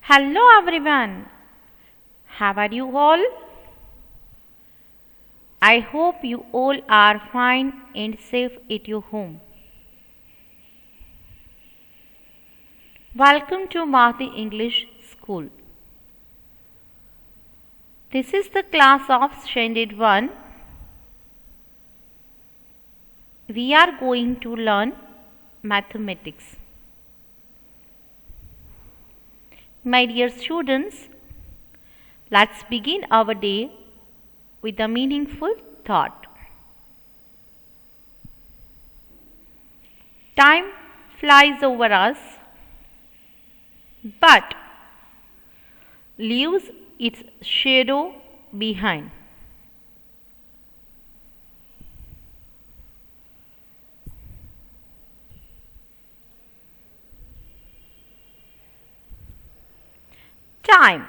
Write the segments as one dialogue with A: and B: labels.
A: Hello everyone. How are you all? I hope you all are fine and safe at your home. Welcome to Mahdi English School. This is the class of Standard 1. We are going to learn mathematics. My dear students, let's begin our day with a meaningful thought. Time flies over us, but leaves its shadow behind. Time.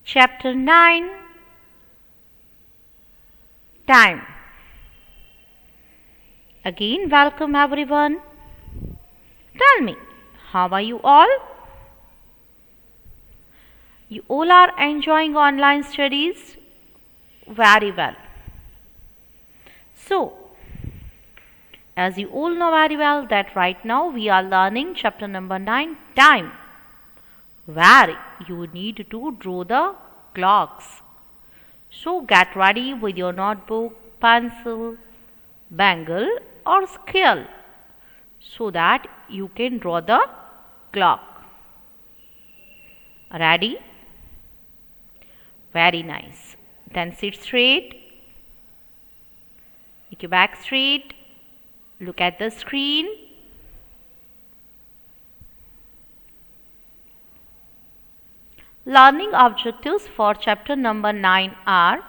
A: Chapter 9. Time. Again, welcome everyone. Tell me, how are you all? You all are enjoying online studies? Very well. So, as you all know very well that right now we are learning chapter number 9, time, where you need to draw the clocks. So get ready with your notebook, pencil, bangle or scale so that you can draw the clock. Ready? Very nice. Then sit straight. Make your back straight. Look at the screen. Learning objectives for chapter number 9 are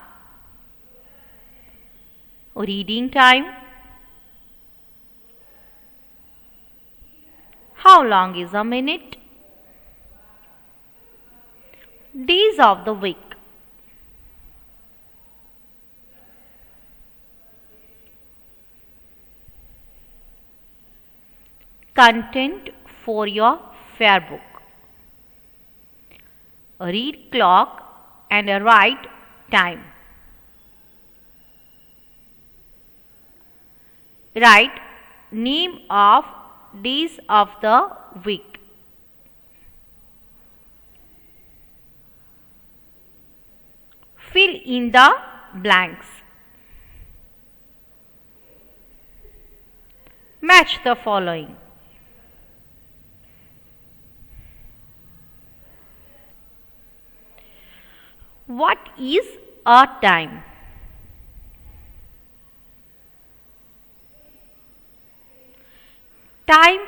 A: reading time. How long is a minute? Days of the week. Content for your fair book. Read clock and write time. Write name of days of the week. Fill in the blanks. Match the following. What is a time? Time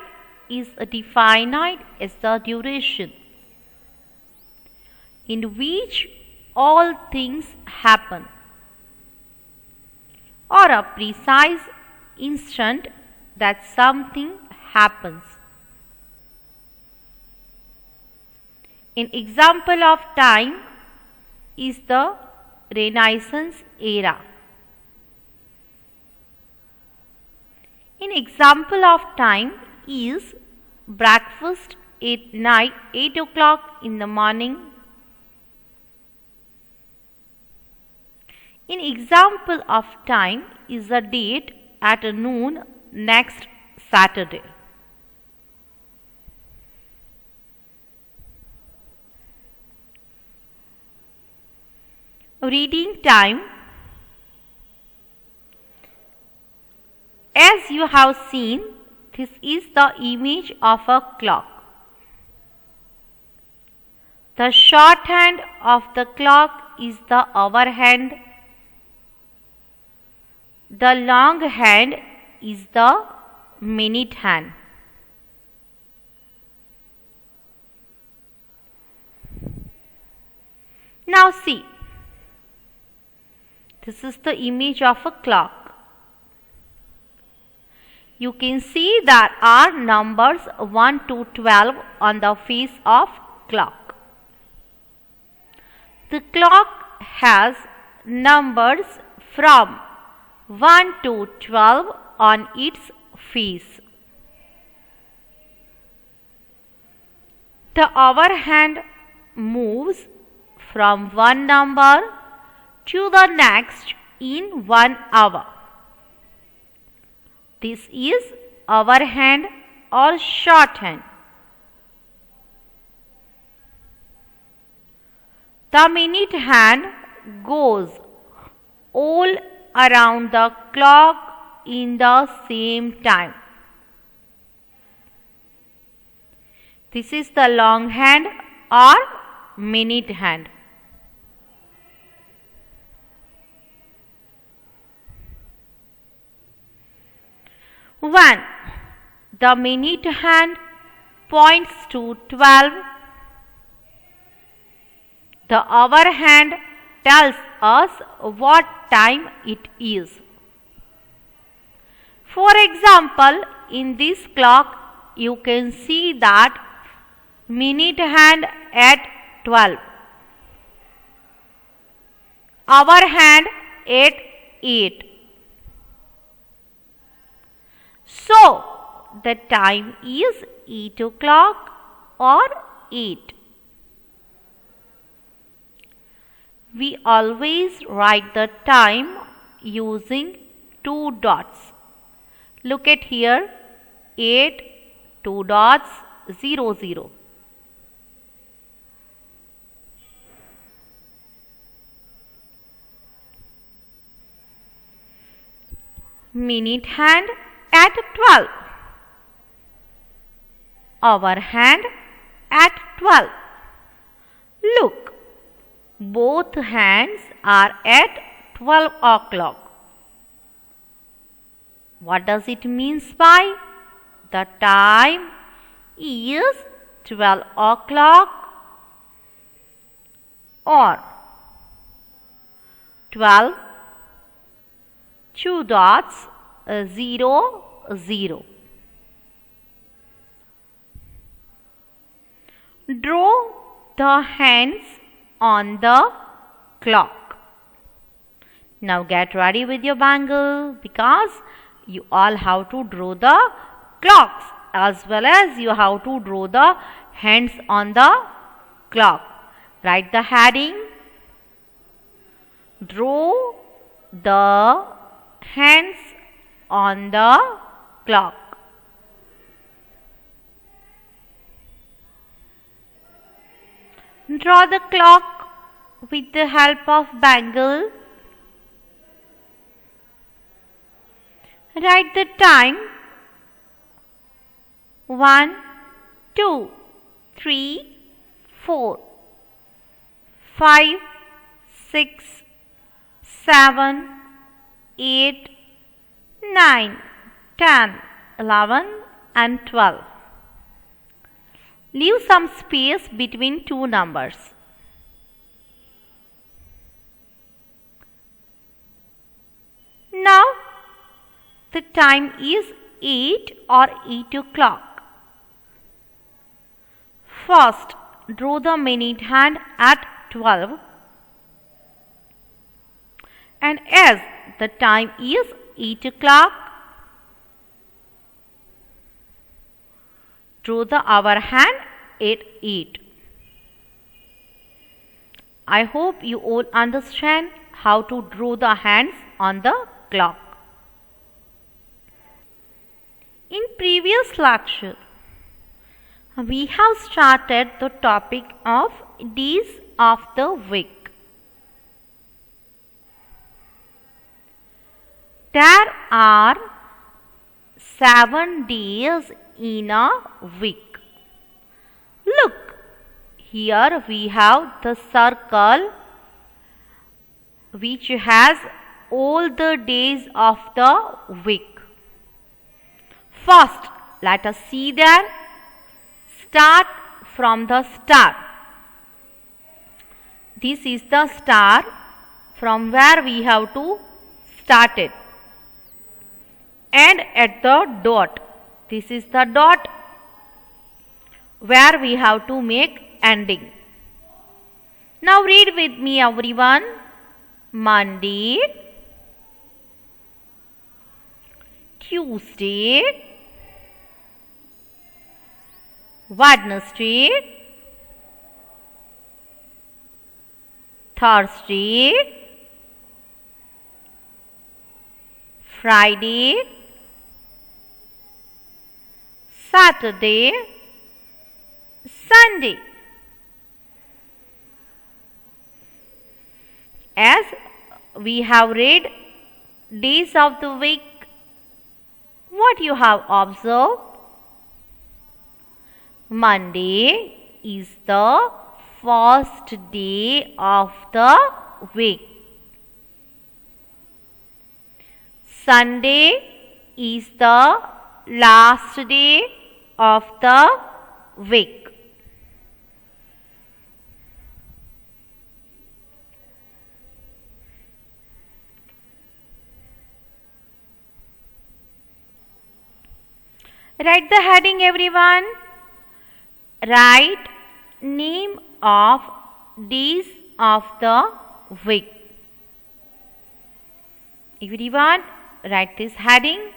A: is defined as the duration in which all things happen, or a precise instant that something happens. An example of time is the Renaissance era. An example of time is breakfast at night, 8 o'clock in the morning. An example of time is a date at noon next Saturday. Reading time. As you have seen, this is the image of a clock. The shorthand of the clock is the hour hand. The long hand is the minute hand. Now see. This is the image of a clock. You can see there are numbers 1 to 12 on the face of clock. The clock has numbers from 1 to 12 on its face. The hour hand moves from one number to the next in 1 hour. This is hour hand or shorthand. The minute hand goes all around the clock in the same time. This is the long hand or minute hand. When the minute hand points to 12, the hour hand tells us what time it is. For example, in this clock, you can see that minute hand at 12, hour hand at 8. So, the time is 8 o'clock or 8. We always write the time using 2 dots. Look at here, 8, 2 dots, 0, 0. Minute hand at 12. Hour hand at 12. Look, both hands are at 12 o'clock. What does it mean by? The time is 12 o'clock or 12, 2 dots, 0, 0. Draw the hands on the clock. Now get ready with your bangle because you all have to draw the clocks as well as you have to draw the hands on the clock. Write the heading. Draw the hands on the clock. Draw the clock with the help of bangle. Write the time 1, 2, 3, 4, 5, 6, 7, 8, 9, 10, 11 and 12. Leave some space between two numbers. Now the time is 8 or 8 o'clock. First, draw the minute hand at 12. And as the time is 8 o'clock, draw the hour hand at 8. I hope you all understand how to draw the hands on the clock. In previous lecture, we have started the topic of days of the week. There are 7 days in a week. Look, here we have the circle which has all the days of the week. First, let us see there. Start from the star. This is the star from where we have to start it. And at the dot. This is the dot where we have to make ending. Now read with me everyone. Monday, Tuesday, Wednesday, Thursday, Friday, Saturday, Sunday. As we have read days of the week, what you have observed? Monday is the first day of the week. Sunday is the last day of the week. Write the heading, everyone. Write name of days of the week. Everyone, write this heading.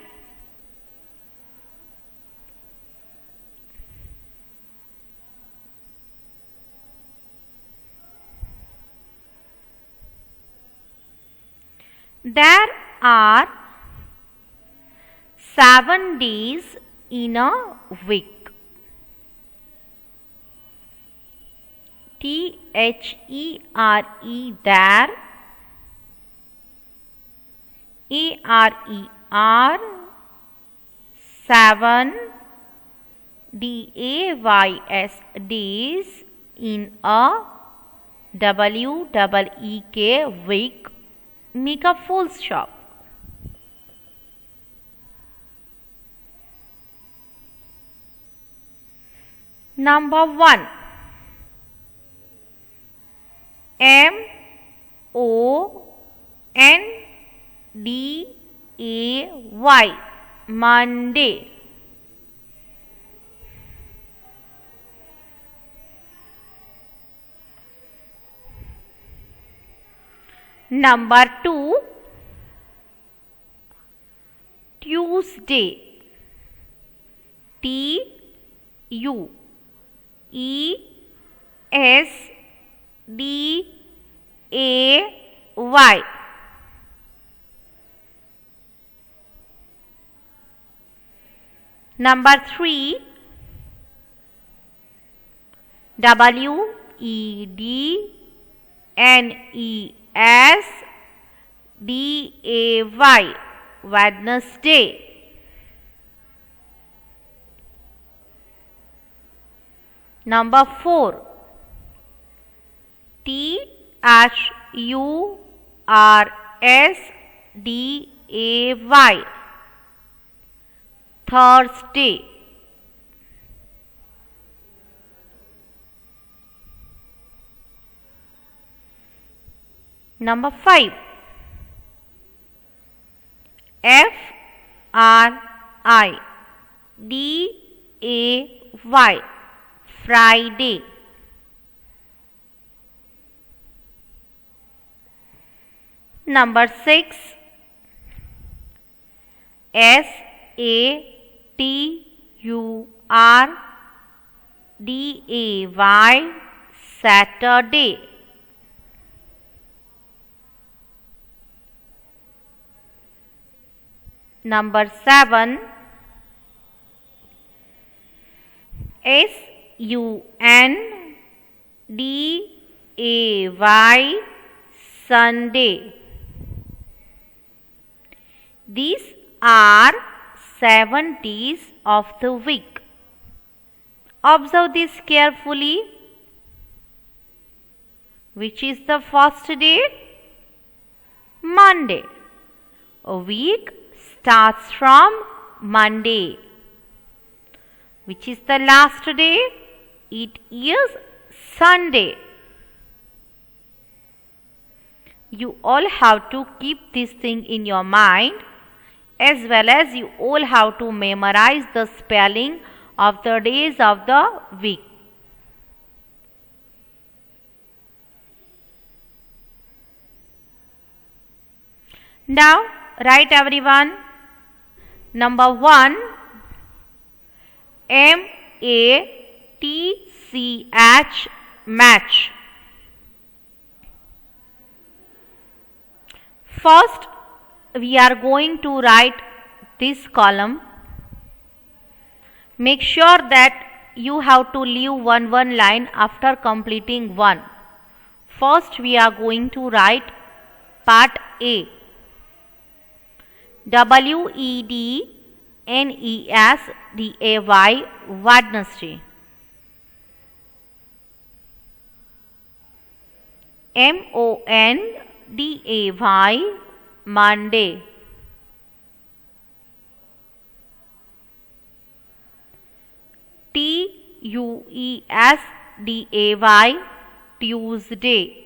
A: There are 7 days in a week. THERE, there. ARER, 7. DAYS, days in a WEEK, week. Make a full stop. Number 1. MONDAY, Monday. Number 2. Tuesday, TUESDAY. Number 3. WEDNESDAY, Wednesday. Number 4. THURSDAY, Thursday. Number 5. FRIDAY, Friday. Number 6. SATURDAY, Saturday. Number 7. SUNDAY, Sunday. These are 7 days of the week. Observe this carefully. Which is the first day? Monday. A week starts from Monday. Which is the last day? It is Sunday. You all have to keep this thing in your mind, as well as you all have to memorize the spelling of the days of the week. Now write, everyone. Number 1. MATCH, match. First, we are going to write this column. Make sure that you have to leave one line after completing one. First, we are going to write part A. WEDNESDAY, Wednesday. MONDAY, Monday. TUESDAY, Tuesday.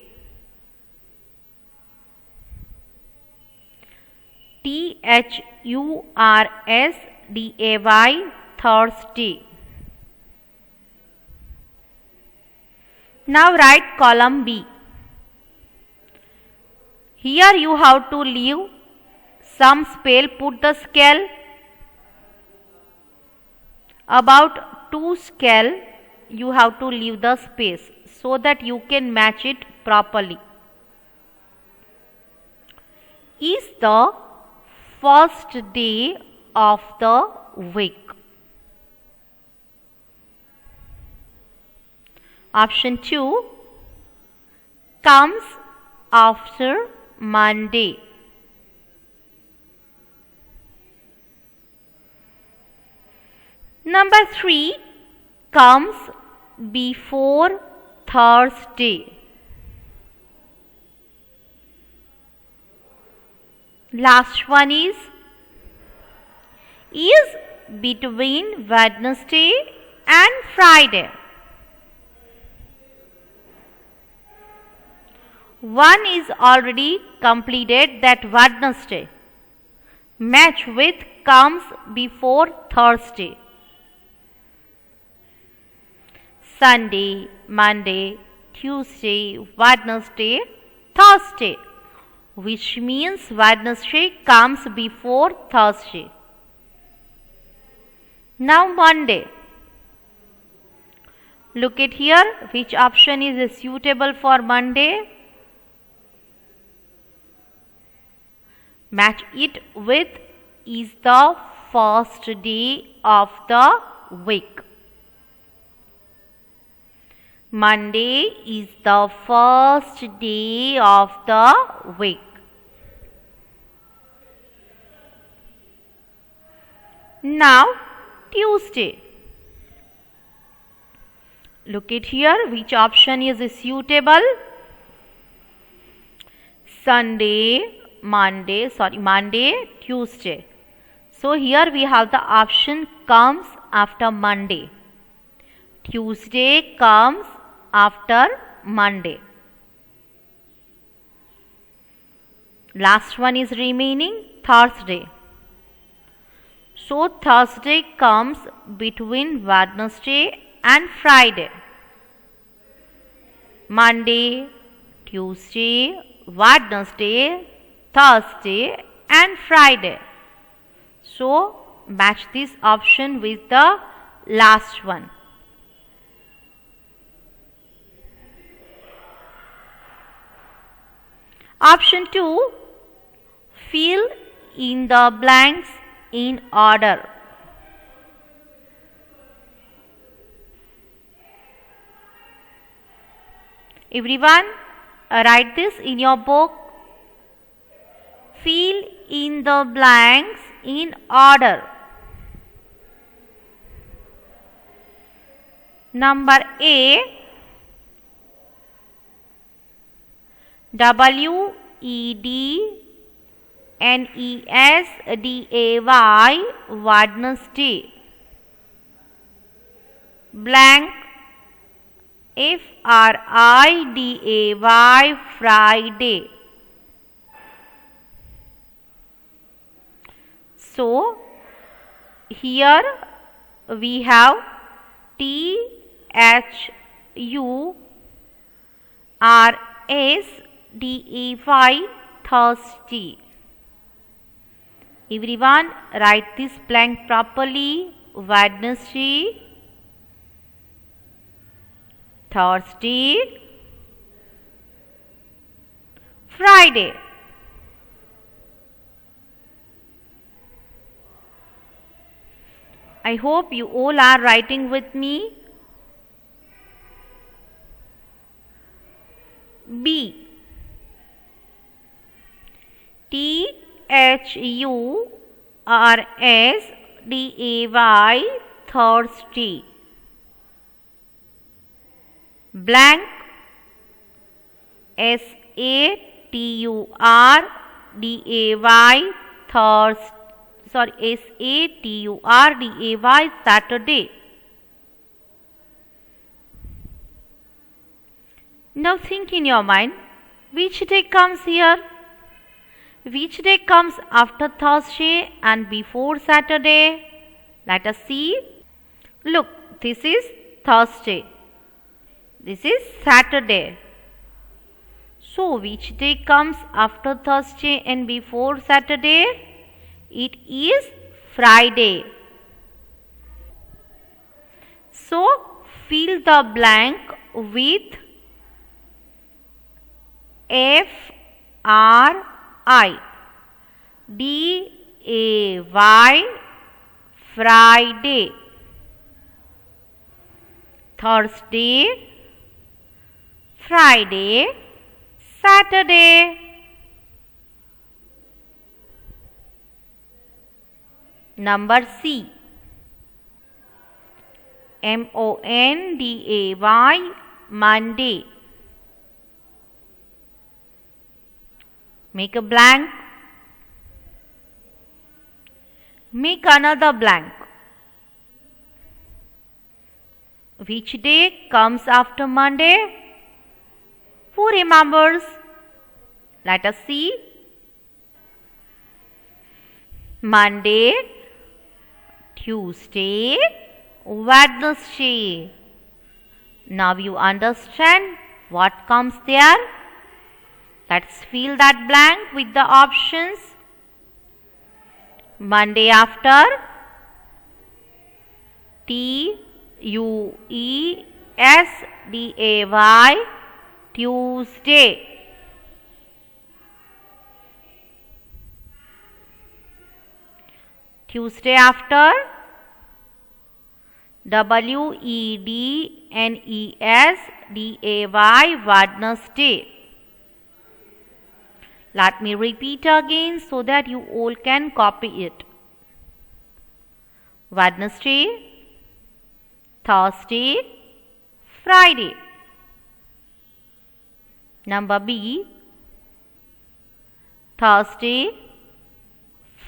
A: THURSDAY, Thursday. Now write column B. Here you have to leave some space. Put the scale about 2 scale. You have to leave the space so that you can match it properly. Is the first day of the week. Option 2 comes after Monday. Number 3 comes before Thursday. Last one is between Wednesday and Friday. One is already completed, that Wednesday. Match with comes before Thursday. Sunday, Monday, Tuesday, Wednesday, Thursday, which means Wednesday comes before Thursday. Now Monday. Look at here, which option is suitable for Monday? Match it with is the first day of the week. Monday is the first day of the week. Now Tuesday. Look at here, which option is suitable? Monday, Tuesday. So here we have the option comes after Monday. Tuesday comes after Monday. Last one is remaining, Thursday. So Thursday comes between Wednesday and Friday. Monday, Tuesday, Wednesday, Thursday and Friday. So match this option with the last one. Option 2, fill in the blanks in order. Everyone, write this in your book. Fill in the blanks in order. Number A, WEDNESDAY, Wednesday. Blank, FRIDAY, Friday. So here we have THURSDAY, Thursday. Everyone, write this blank properly. Wednesday, Thursday, Friday. I hope you all are writing with me. B. Thursday, Thursday. Blank, Saturday, Saturday, Saturday. Now think in your mind, which day comes here? Which day comes after Thursday and before Saturday? Let us see. Look, this is Thursday. This is Saturday. So, which day comes after Thursday and before Saturday? It is Friday. So, fill the blank with Friday, Friday, Thursday, Friday, Saturday. Number C. Monday, Monday. Make a blank. Make another blank. Which day comes after Monday? Who remembers? Let us see. Monday, Tuesday, Wednesday. Now you understand what comes there? Let's fill that blank with the options. Monday after Tuesday, Tuesday. Tuesday after Wednesday, Wednesday. Let me repeat again so that you all can copy it. Wednesday, Thursday, Friday. Number B. Thursday,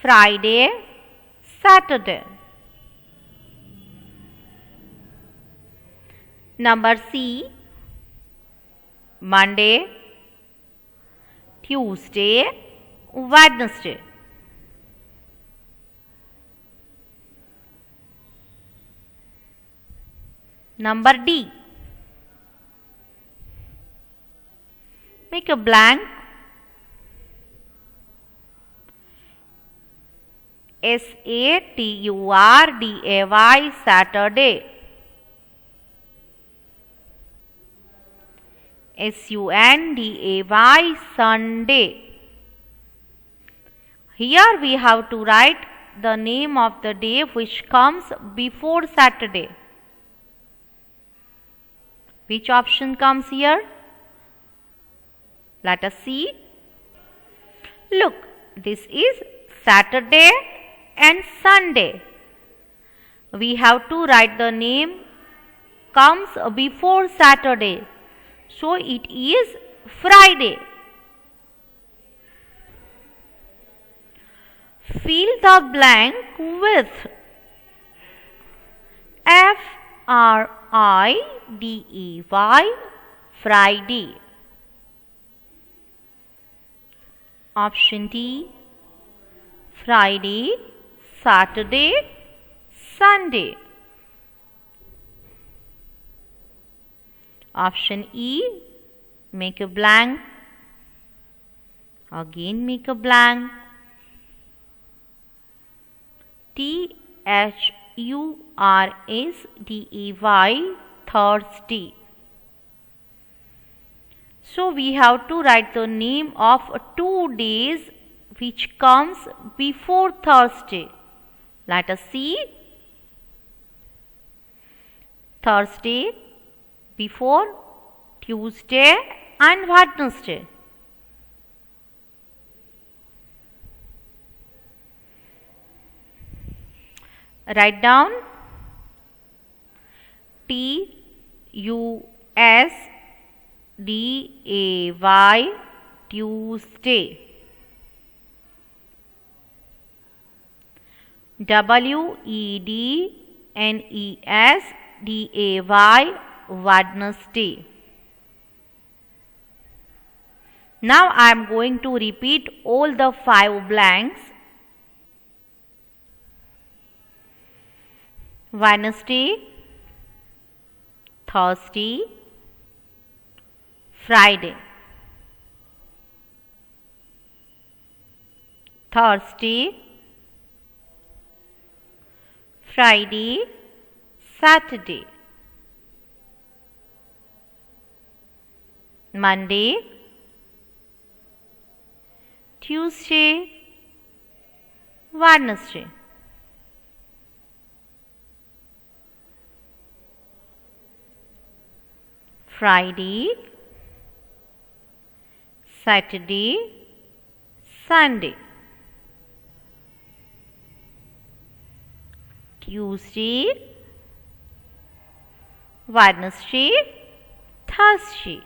A: Friday, Saturday. Number C. Monday, Tuesday, Wednesday. Number D. Make a blank. Saturday, Saturday. Sunday, Sunday. Here we have to write the name of the day which comes before Saturday. Which option comes here? Let us see. Look, this is Saturday and Sunday. We have to write the name comes before Saturday. So it is Friday. Fill the blank with Friday, Friday. Option D. Friday, Saturday, Sunday. Option E. Make a blank. Again make a blank. Thursday, Thursday. So we have to write the name of 2 days which comes before Thursday. Let us see. Thursday, before Tuesday and Wednesday. Write down Tuesday, Tuesday. Wednesday, Wednesday. Now I am going to repeat all the 5 blanks. Wednesday, Thursday, Friday. Thursday, Friday, Saturday. Monday, Tuesday, Wednesday. Friday, Saturday, Sunday. Tuesday, Wednesday, Thursday.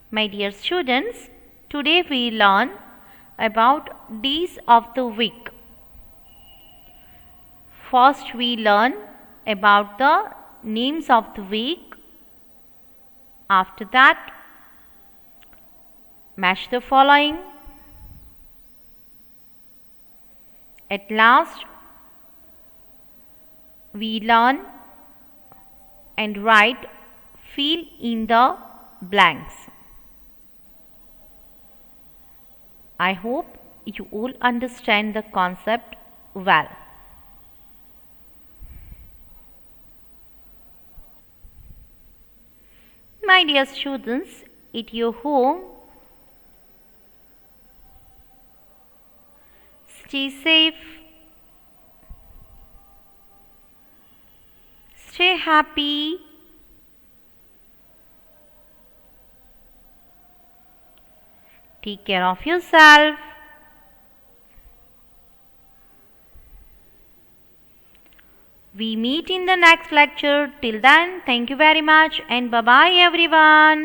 A: My dear students, today we learn about days of the week. First we learn about the names of the week. After that, match the following. At last, we learn and write fill in the blanks. I hope you all understand the concept well. My dear students, at your home, stay safe, stay happy, take care of yourself. We meet in the next lecture. Till then, thank you very much and bye-bye everyone.